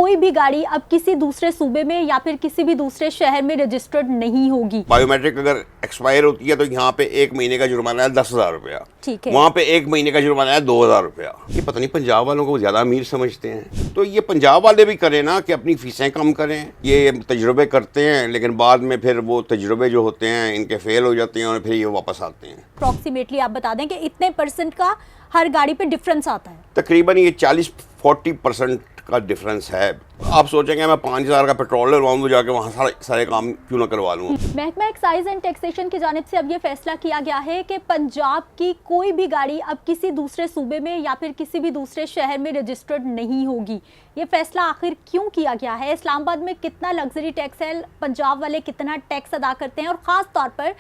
कोई भी गाड़ी अब किसी दूसरे सूबे में या फिर किसी भी दूसरे शहर में रजिस्टर्ड नहीं होगी। बायोमेट्रिक अगर एक्सपायर होती है तो यहाँ पे 1 महीने का जुर्माना है 10,000 रुपया, ठीक है, वहाँ पे 1 महीने का जुर्माना है 2,000 रुपया। ये पता नहीं पंजाब वालों को ज़्यादा अमीर समझते हैं, तो ये पंजाब वाले भी करें ना कि अपनी फीसें कम करें। ये तजुर्बे करते हैं लेकिन बाद में फिर वो तजुर्बे जो होते हैं इनके फेल हो जाते हैं और फिर ये वापस आते हैं। अप्रॉक्सीमेटली आप बता दें कि इतने परसेंट का हर गाड़ी पे डिफरेंस आता है? तकरीबन ये 40-40% का डिफरेंस है। आप सोचेंगे मैं 5,000 का पेट्रोल डलवाऊँ तो जाके वहाँ सारे काम क्यों ना करवा लूँ। महकमा एक्साइज एंड टैक्सेशन की जानिब से अब ये फैसला किया गया है कि पंजाब की कोई भी गाड़ी अब किसी दूसरे सूबे में या फिर किसी भी दूसरे शहर में रजिस्टर्ड नहीं होगी। ये फैसला आखिर क्यों किया गया है? इस्लामाबाद में कितना लग्जरी टैक्स है, पंजाब वाले कितना टैक्स अदा करते हैं, और ख़ास तौर पर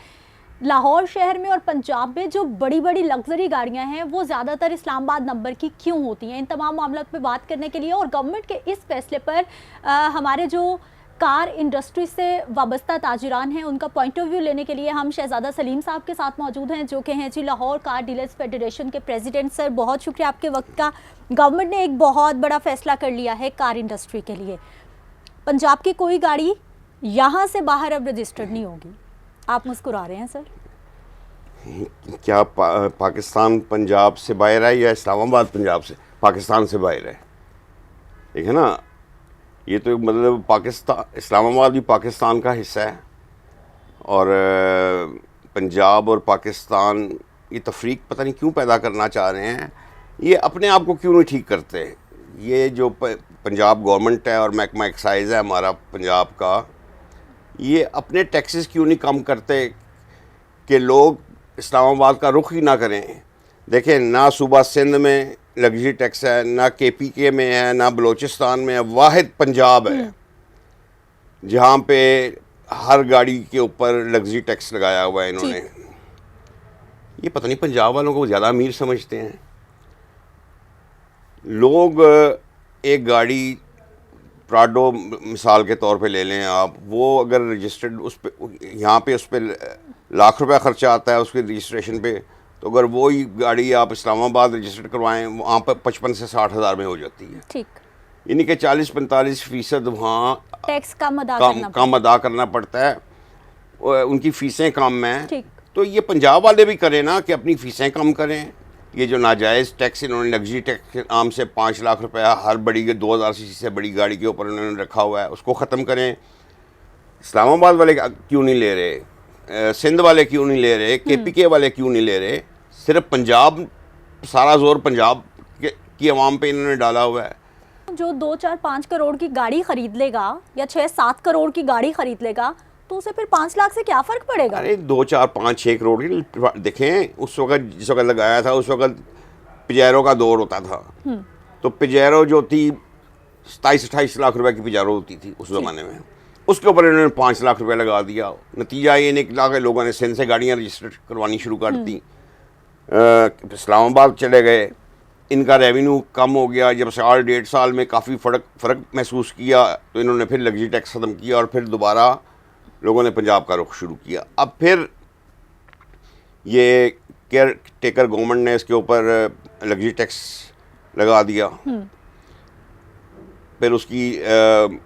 लाहौर शहर में और पंजाब में जो बड़ी बड़ी लग्जरी गाड़ियां हैं वो ज़्यादातर इस्लामाबाद नंबर की क्यों होती हैं? इन तमाम मामलों पे बात करने के लिए और गवर्नमेंट के इस फैसले पर हमारे जो कार इंडस्ट्री से वाबस्ता ताजिरान हैं उनका पॉइंट ऑफ व्यू लेने के लिए हम शहजादा सलीम साहब के साथ मौजूद हैं, जो कि हैं जी लाहौर कार डीलर्स फेडरेशन के प्रेसिडेंट। सर, बहुत शुक्रिया आपके वक्त का। गवर्नमेंट ने एक बहुत बड़ा फैसला कर लिया है कार इंडस्ट्री के लिए। पंजाब की कोई गाड़ी यहाँ से बाहर अब रजिस्टर्ड नहीं होगी। आप मुस्कुरा रहे हैं सर। क्या पाकिस्तान पंजाब से बाहर है या इस्लामाबाद पंजाब से पाकिस्तान से बाहर है? ठीक है ना, ये तो मतलब पाकिस्तान, इस्लामाबाद भी पाकिस्तान का हिस्सा है और पंजाब और पाकिस्तान ये तफरीक पता नहीं क्यों पैदा करना चाह रहे हैं। ये अपने आप को क्यों नहीं ठीक करते? ये जो पंजाब गवर्नमेंट है और महकमा एक्साइज है हमारा पंजाब का, ये अपने टैक्सेस क्यों नहीं कम करते कि लोग इस्लामाबाद का रुख ही ना करें। देखें, ना सूबा सिंध में लग्जरी टैक्स है, ना KPK में है, ना बलूचिस्तान में है, वाहिद पंजाब है जहाँ पे हर गाड़ी के ऊपर लग्जरी टैक्स लगाया हुआ है इन्होंने। ये पता नहीं पंजाब वालों को ज़्यादा अमीर समझते हैं। लोग एक गाड़ी प्राडो मिसाल के तौर पे ले लें आप, वो अगर रजिस्टर्ड उस पर यहाँ पे उस पर लाख रुपया ख़र्चा आता है उसके रजिस्ट्रेशन पे, तो अगर वो ही गाड़ी आप इस्लामाबाद रजिस्टर्ड करवाएं वहाँ पर 55 से 60 हज़ार में हो जाती है। ठीक, यानी कि 40-45% वहाँ टैक्स कम अदा करना पड़ता है, उनकी फ़ीसें कम हैं। ठीक, तो ये पंजाब वाले भी करें ना कि अपनी फ़ीसें कम करें। ये जो नाजायज़ टैक्स इन्होंने लग्जरी टैक्स के नाम से 5 लाख रुपया हर बड़ी 2000 सीसी से बड़ी गाड़ी के ऊपर उन्होंने रखा हुआ है, उसको ख़त्म करें। इस्लामाबाद वाले क्यों नहीं ले रहे, सिंध वाले क्यों नहीं ले रहे, KPK वाले क्यों नहीं ले रहे? सिर्फ पंजाब, सारा जोर पंजाब की आवाम पे इन्होंने डाला हुआ है। जो 2-4-5 करोड़ की गाड़ी खरीद लेगा या 6-7 करोड़ की गाड़ी खरीद लेगा तो उसे फिर 5 लाख से क्या फ़र्क पड़ेगा? अरे 2-4-5-6 करोड़ की देखें, उस वक्त जिस वक्त लगाया था उस वक्त पिजेरो का दौर होता था, तो पिजेरो जो थी 27-28 लाख रुपए की पिजेरो होती थी उस ज़माने में, उसके ऊपर इन्होंने 5 लाख रुपए लगा दिया। नतीजा ये निकला कि लोगों ने सिंध से गाड़ियाँ रजिस्टर करवानी शुरू कर दी, इस्लामाबाद चले गए, इनका रेवेन्यू कम हो गया। जब 1.5 साल में काफ़ी फ़र्क महसूस किया तो इन्होंने फिर लग्जरी टैक्स ख़त्म किया और फिर दोबारा लोगों ने पंजाब का रुख शुरू किया। अब फिर ये केयर टेकर गवर्नमेंट ने इसके ऊपर लग्जरी टैक्स लगा दिया। फिर उसकी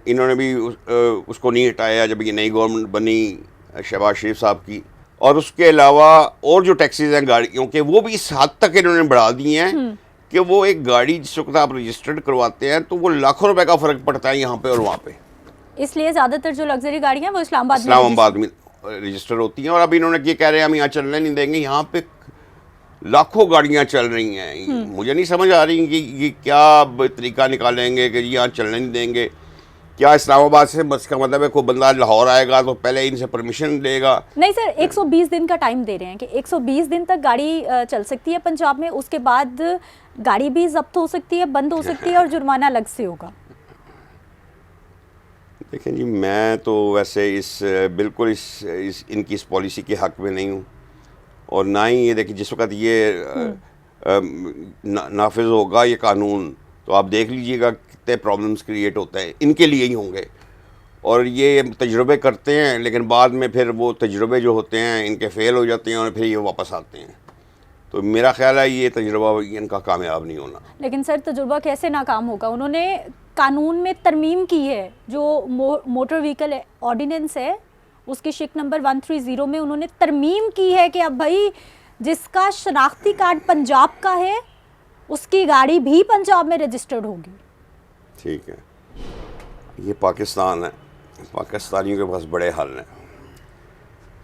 इन्होंने भी उसको नहीं हटाया जब ये नई गवर्नमेंट बनी शहबाज शरीफ साहब की। और उसके अलावा और जो टैक्सेस हैं गाड़ियों के, वो भी इस हद तक इन्होंने बढ़ा दिए हैं कि वो एक गाड़ी जिस वक्त आप रजिस्टर्ड करवाते हैं तो वो लाखों रुपए का फ़र्क पड़ता है यहाँ पे और वहाँ पे। इसलिए ज़्यादातर जो लग्जरी गाड़ियाँ हैं वो इस्लामाबाद में रजिस्टर होती हैं। और अब इन्होंने ये कह रहे हैं हम यहाँ चलने नहीं देंगे, यहाँ पे लाखों गाड़ियाँ चल रही हैं। मुझे नहीं समझ आ रही कि ये क्या तरीका निकालेंगे कि यहाँ चलने नहीं देंगे। क्या इस्लामाबाद से बस का मतलब है कोई बंदा लाहौर आएगा तो पहले इनसे परमिशन लेगा? नहीं सर, 120 दिन का टाइम दे रहे हैं कि 120 दिन तक गाड़ी चल सकती है पंजाब में, उसके बाद गाड़ी भी जब्त हो सकती है, बंद हो सकती है और जुर्माना अलग से होगा। देखें जी, मैं तो वैसे बिल्कुल इनकी इस पॉलिसी के हक़ में नहीं हूँ और ना ही ये देखिए जिस वक्त ये नाफिज होगा ये कानून तो आप देख लीजिएगा कितने प्रॉब्लम्स क्रिएट होते हैं, इनके लिए ही होंगे। और ये तजुर्बे करते हैं लेकिन बाद में फिर वो तजुर्बे जो होते हैं इनके फेल हो जाते हैं और फिर ये वापस आते हैं। तो मेरा ख्याल है ये तजुर्बा इनका कामयाब नहीं होना। लेकिन सर तजुर्बा कैसे नाकाम होगा? उन्होंने कानून में तरमीम की है, जो मोटर व्हीकल ऑर्डिनेंस है उसकी शिक नंबर 130 में उन्होंने तरमीम की है कि अब भाई जिसका शनाख्ती कार्ड पंजाब का है उसकी गाड़ी भी पंजाब में रजिस्टर्ड होगी। ठीक है, ये पाकिस्तान है, पाकिस्तानियों के पास बड़े हल हैं।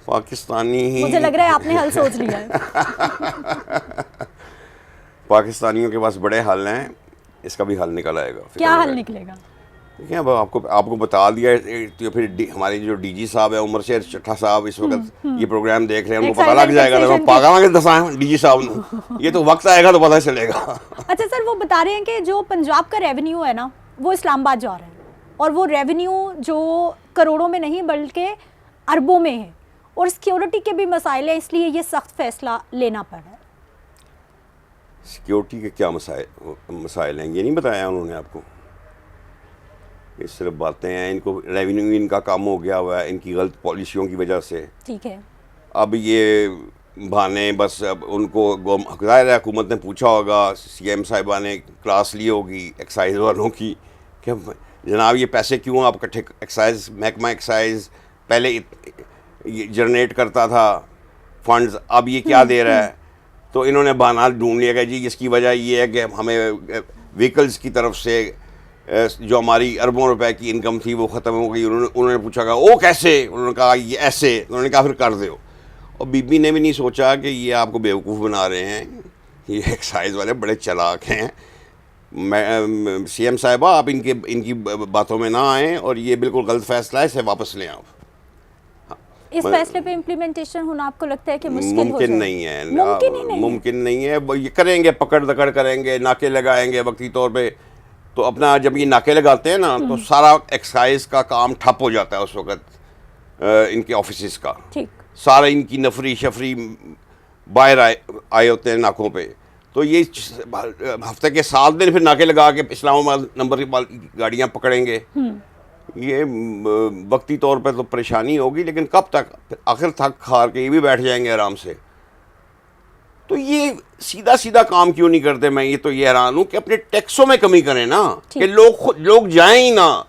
पाकिस्तानी ही, मुझे लग रहा है आपने हल सोच लिया है। पाकिस्तानियों के पास बड़े हल हैं, इसका भी हल निकल आएगा। क्या हल निकलेगा? देखिए, अब आपको बता दिया तो फिर हमारे जो डीजी साहब है उमर शेर चट्ठा साहब इस वक्त ये प्रोग्राम देख रहे हैं, उनको पता लग जाएगा तो पागल दसाएं डीजी साहब ने, ये तो वक्त आएगा तो पता चलेगा। अच्छा सर, वो बता रहे हैं कि जो पंजाब का रेवेन्यू है ना वो इस्लामाबाद जा रहा है, और वो रेवेन्यू जो करोड़ों में नहीं बल्कि अरबों में है, और सिक्योरिटी के भी मसाइल है, इसलिए ये सख्त फैसला लेना पड़ा है। सिक्योरिटी के क्या मसाइल हैं ये नहीं बताया उन्होंने आपको? ये सिर्फ बातें हैं, इनको रेवेन्यू इनका कम हो गया हुआ है इनकी गलत पॉलिसियों की वजह से। ठीक है, अब ये बहाने बस, अब उनको ज़ाहिर है हुकूमत ने पूछा होगा, सीएम साहिबा ने क्लास ली होगी एक्साइज वालों की कि जनाब ये पैसे क्यों आप इकट्ठे, एक्साइज महकमा एक्साइज पहले जनरेट करता था फंड्स, अब ये क्या दे रहा है? तो इन्होंने बहाना ढूंढ लिया कि जी इसकी वजह ये है कि हमें व्हीकल्स की तरफ से जो हमारी अरबों रुपए की इनकम थी वो ख़त्म हो गई। उन्होंने पूछा कि वो कैसे? उन्होंने कहा ये ऐसे। उन्होंने कहा फिर कर दो। और बीबी ने भी नहीं सोचा कि ये आपको बेवकूफ़ बना रहे हैं, ये एक्साइज वाले बड़े चालाक हैं। मैं सीएम साहिबा आप इनकी बातों में ना आएँ, और ये बिल्कुल गलत फैसला है, इसे वापस लें आप। इस फैसले पे इम्प्लीमेंटेशन होना आपको लगता है कि मुमकिन नहीं है? मुमकिन नहीं है। ये करेंगे, पकड़ दकड़ करेंगे, नाके लगाएंगे वक्ती तौर पे। तो अपना जब ये नाके लगाते हैं ना तो सारा एक्साइज का काम ठप हो जाता है उस वक्त इनके ऑफिस का। ठीक, सारा इनकी नफरी शफरी बाहर आए होते हैं नाकों पे। तो ये हफ्ते के 7 दिन फिर नाके लगा के इस्लामाबाद नंबर की गाड़ियाँ पकड़ेंगे। ये वक्ती तौर पे तो परेशानी होगी, लेकिन कब तक? आखिर थक हार के ये भी बैठ जाएंगे आराम से। तो ये सीधा सीधा काम क्यों नहीं करते? मैं ये हैरान हूँ कि अपने टैक्सों में कमी करें ना, कि लोग जाएं ही ना।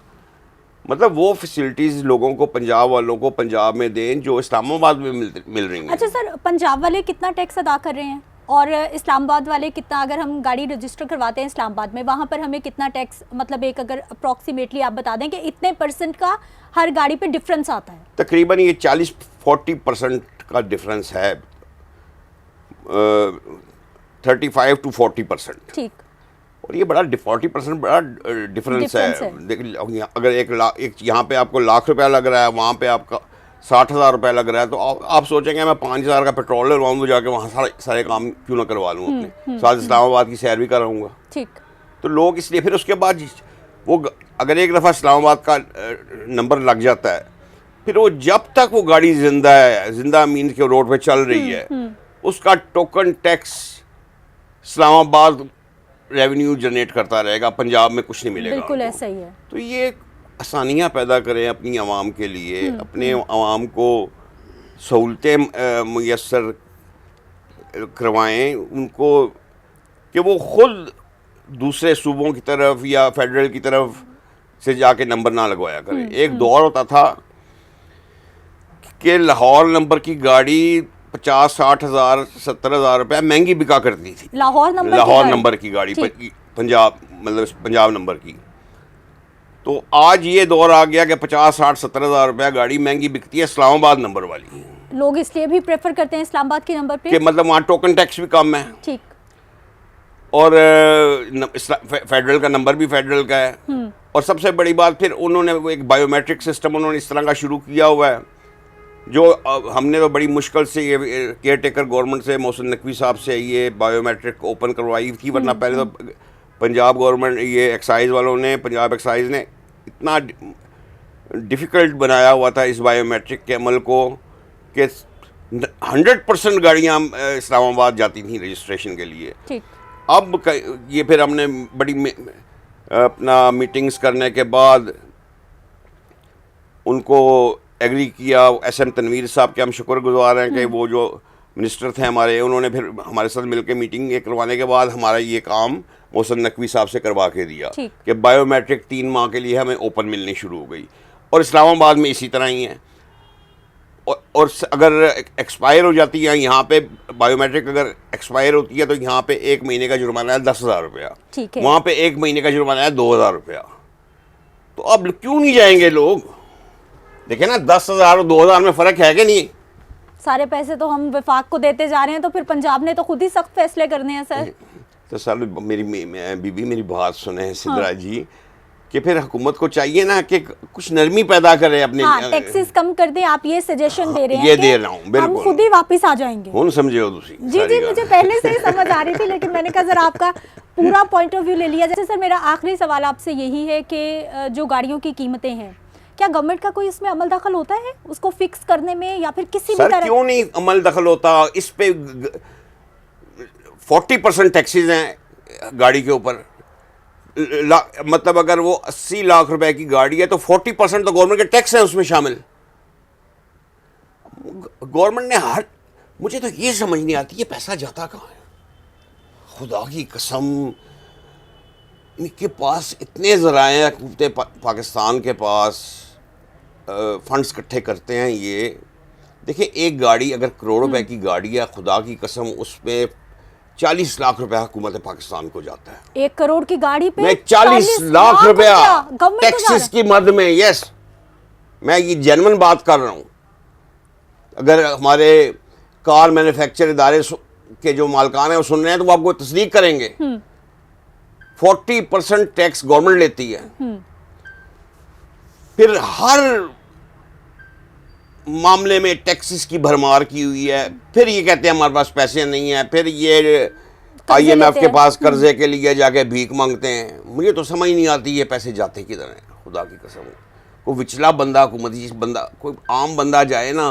मतलब वो फैसिलिटीज लोगों को, पंजाब वालों को पंजाब में दें जो इस्लामाबाद में मिल रही हैं। अच्छा सर, पंजाब वाले कितना टैक्स अदा कर रहे हैं और इस्लामाबाद वाले कितना? अगर हम गाड़ी रजिस्टर करवाते हैं इस्लामाबाद में, वहाँ पर हमें कितना टैक्स, मतलब एक अगर अप्रॉक्सीमेटली आप बता दें कि इतने % का हर गाड़ी पे डिफरेंस आता है? तकरीबन ये 40-40% का डिफरेंस है, 35 to 40%। ठीक, और ये बड़ा 40% बड़ा डिफरेंस है। देखिए, अगर एक यहाँ पे आपको लाख रुपया लग रहा है, वहाँ पे आपका 60,000 रुपया लग रहा है, तो आप सोचेंगे मैं 5,000 का पेट्रोल लगवाऊँ तो जाके वहाँ सारे काम क्यों ना करवा लूँ अपने साथ, इस्लामाबाद की सैर भी कराऊँगा। ठीक। तो लोग इसलिए फिर उसके बाद वो अगर एक दफ़ा इस्लामाबाद का नंबर लग जाता है, फिर वो जब तक वो गाड़ी जिंदा है, जिंदा मीन के रोड पे चल रही है, उसका token tax Islamabad revenue generate करता रहेगा, पंजाब में कुछ नहीं मिलेगा। बिल्कुल ऐसा ही है। तो ये आसानियाँ पैदा करें अपनी आवाम के लिए, अपने आवाम को सहूलतें मुयस्सर करवाएं उनको, कि वो खुद दूसरे सूबों की तरफ या फेडरल की तरफ से जाके नंबर ना लगवाया करें। एक दौर होता था कि लाहौर नंबर की गाड़ी 50-60 हज़ार 70 हज़ार रुपया महंगी बिका करती थी। लाहौर नंबर की गाड़ी पंजाब, मतलब पंजाब नंबर की। तो आज ये दौर आ गया कि 50-60 70 हज़ार रुपया गाड़ी महंगी बिकती है इस्लामाबाद नंबर वाली। लोग इसलिए भी प्रेफर करते हैं इस्लामाबाद के नंबर पे कि मतलब वहाँ टोकन टैक्स भी कम है। ठीक। और फेडरल का नंबर भी फेडरल का है। और सबसे बड़ी बात, फिर उन्होंने वो एक बायोमेट्रिक सिस्टम उन्होंने इस तरह का शुरू किया हुआ है, जो हमने तो बड़ी मुश्किल से ये केयर टेकर गवर्नमेंट से, मोहसिन नकवी साहब से ये बायोमेट्रिक ओपन करवाई थी। वरना पहले तो पंजाब गवर्नमेंट, ये एक्साइज वालों ने, पंजाब एक्साइज ने इतना डिफ़िकल्ट बनाया हुआ था इस बायोमेट्रिक के अमल को कि 100% गाड़ियाँ इस्लामाबाद जाती थी रजिस्ट्रेशन के लिए। ठीक। अब ये फिर हमने बड़ी अपना मीटिंग्स करने के बाद उनको एग्री किया। एसएम तनवीर साहब के हम शुक्रगुजार हैं कि वो जो मिनिस्टर थे हमारे, उन्होंने फिर हमारे साथ मिलकर मीटिंग ये करवाने के बाद हमारा ये काम मोहसिन नकवी साहब से करवा के दिया ठीक। कि बायोमेट्रिक 3 माह के लिए हमें ओपन मिलनी शुरू हो गई। और इस्लामाबाद में इसी तरह ही है। और अगर एक्सपायर हो जाती है यहाँ पे बायोमेट्रिक, अगर एक्सपायर होती है तो यहाँ पे 1 महीने का जुर्माना है 10,000 रुपया, ठीक है। वहाँ पे 1 महीने का जुर्माना है 2,000 रुपया। तो अब क्यों नहीं जाएंगे लोग? देखे ना, 10,000 और 2,000 में फ़र्क है कि नहीं? सारे पैसे तो हम विफाक को देते जा रहे हैं, तो फिर पंजाब ने तो खुद ही सख्त फैसले करने हैं सर। तो सर मेरी बीबी मेरी बात सुने सिद्धरा जी, कि फिर हुकूमत को चाहिए ना कि कुछ नरमी पैदा करे अपने। हाँ, टैक्सेस कम कर दें, आप ये सजेशन दे रहे हैं। ये दे रहा हूँ, बिल्कुल। हम खुद ही वापस आ जाएंगे। हुन समझे हो तुसी? जी जी, मुझे पहले से ही समझ आ रही थी, लेकिन मैंने कहा जरा आपका पूरा पॉइंट ऑफ व्यू ले लिया। जैसे सर मेरा आखिरी सवाल आपसे यही है कि जो गाड़ियों की कीमतें हैं, क्या गवर्नमेंट का कोई इसमें अमल दखल होता है उसको फिक्स करने में, या फिर किसी भी तरह? क्यों नहीं अमल दखल होता? इस पे 40% टैक्सेस हैं गाड़ी के ऊपर। मतलब अगर वो 80 लाख रुपए की गाड़ी है तो 40% तो गवर्नमेंट के टैक्स है उसमें शामिल। गवर्नमेंट ने मुझे तो ये समझ नहीं आती ये पैसा जाता कहाँ है? खुदा की कसम, इनके पास इतने ज़राए हैं, पाकिस्तान के पास फंड्स इकट्ठे करते हैं ये। देखिए, एक गाड़ी अगर करोड़ रुपए की गाड़ी है, खुदा की कसम उस पर 40 लाख रुपया हुकूमत पाकिस्तान को जाता है। 1 करोड़ की गाड़ी पे 40 लाख रुपया गवर्नमेंट टैक्सेस की मद में। यस, मैं ये जेन्युइन बात कर रहा हूँ। अगर हमारे कार मैन्युफैक्चर इदारे के जो मालकान है वो सुन रहे हैं तो वो आपको तस्दीक करेंगे। 40% टैक्स गवर्नमेंट लेती है। फिर हर मामले में टैक्सेस की भरमार की हुई है। फिर ये कहते हैं हमारे पास पैसे नहीं है, फिर ये IMF के पास कर्जे के लिए जाके भीख मांगते हैं। मुझे तो समझ नहीं आती ये पैसे जाते किधर हैं, खुदा की कसम। कोई विचला बंदा, हुकूमती बंदा, कोई आम बंदा जाए ना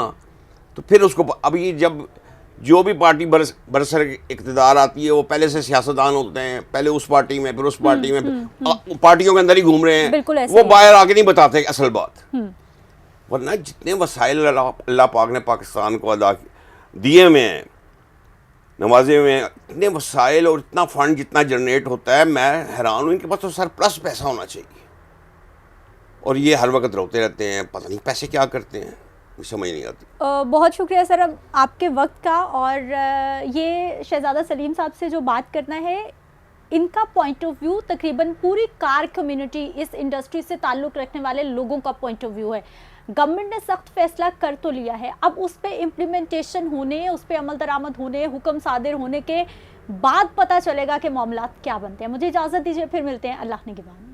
तो फिर उसको, अभी जब जो भी पार्टी बरसर इक़्तिदार आती है वो पहले से सियासतदान होते हैं, पहले उस पार्टी में फिर उस पार्टी में, पार्टियों के अंदर ही घूम रहे हैं, वो बाहर आके नहीं बताते असल बात। वरना जितने वसाइल अल्लाह पाक ने पाकिस्तान को अदा दिए हुए हैं, नवाजे हुए हैं, इतने वसाइल और इतना फंड जितना जनरेट होता है, मैं हैरान हूँ। इनके पास तो सरप्लस पैसा होना चाहिए और ये हर वक्त रोते रहते हैं, पता नहीं पैसे क्या करते हैं, समझ नहीं आती। बहुत शुक्रिया सर आपके वक्त का। और ये शहजादा सलीम साहब से जो बात करना है, इनका पॉइंट ऑफ व्यू तकरीबन पूरी कार कम्युनिटी, इस इंडस्ट्री से ताल्लुक़ रखने वाले लोगों का पॉइंट ऑफ व्यू है। गवर्नमेंट ने सख्त फैसला कर तो लिया है, अब उस पर इम्प्लीमेंटेशन होने, उस पर अमल दरामद होने, हुक्म सादिर होने के बाद पता चलेगा कि मामला क्या बनते हैं। मुझे इजाज़त दीजिए, फिर मिलते हैं। अल्लाह ने निगहबान।